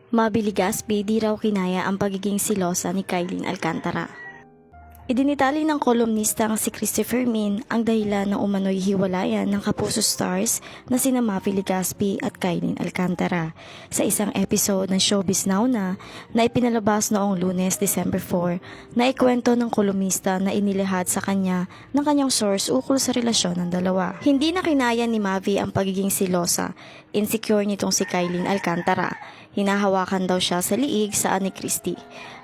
Mabili Gaspi di raw kinaya ang pagiging silosa ni Kylene Alcantara. Idinitali ng kolumnistang si Christopher Min ang dahilan ng umano'y hiwalayan ng kapuso stars na sina Mavi Legaspi at Kylene Alcantara sa isang episode ng Showbiz Now na ipinalabas noong Lunes, December 4 na ikwento ng kolumnista na inilihad sa kanya ng kanyang source ukol sa relasyon ng dalawa. Hindi na kinaya ni Mavi ang pagiging silosa, insecure nitong si Kylene Alcantara. Hinahawakan daw siya sa liig sa ni Christy.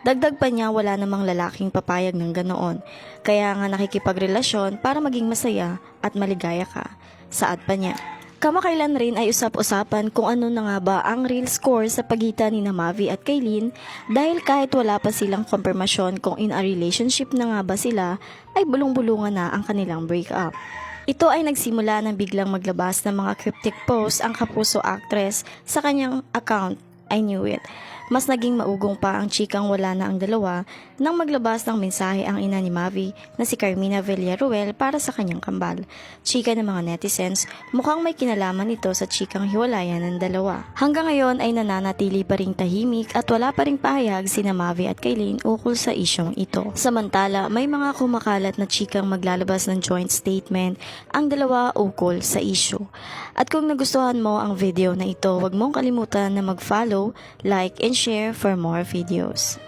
Dagdag pa niya wala namang lalaking papayag ng ganoon. Kaya nga nakikipagrelasyon para maging masaya at maligaya ka. Saad pa niya. Kamakailan rin ay usap-usapan kung ano na nga ba ang real score sa pagitan ni Mavi at Kylene dahil kahit wala pa silang konfirmasyon kung in a relationship na nga ba sila ay bulong-bulungan na ang kanilang breakup. Ito ay nagsimula ng biglang maglabas ng mga cryptic posts ang kapuso actress sa kanyang account. I knew it. Mas naging maugong pa ang chikang wala na ang dalawa nang maglabas ng mensahe ang ina ni Mavi na si Carmina Villaruel para sa kanyang kambal. Chika ng mga netizens, mukhang may kinalaman ito sa chikang hiwalayan ng dalawa. Hanggang ngayon ay nananatili pa ring tahimik at wala pa ring pahayag sina Mavi at Kylene ukol sa isyong ito. Samantala, may mga kumakalat na chikang maglalabas ng joint statement ang dalawa ukol sa issue. At kung nagustuhan mo ang video na ito, huwag mong kalimutan na mag-follow, like, and share for more videos.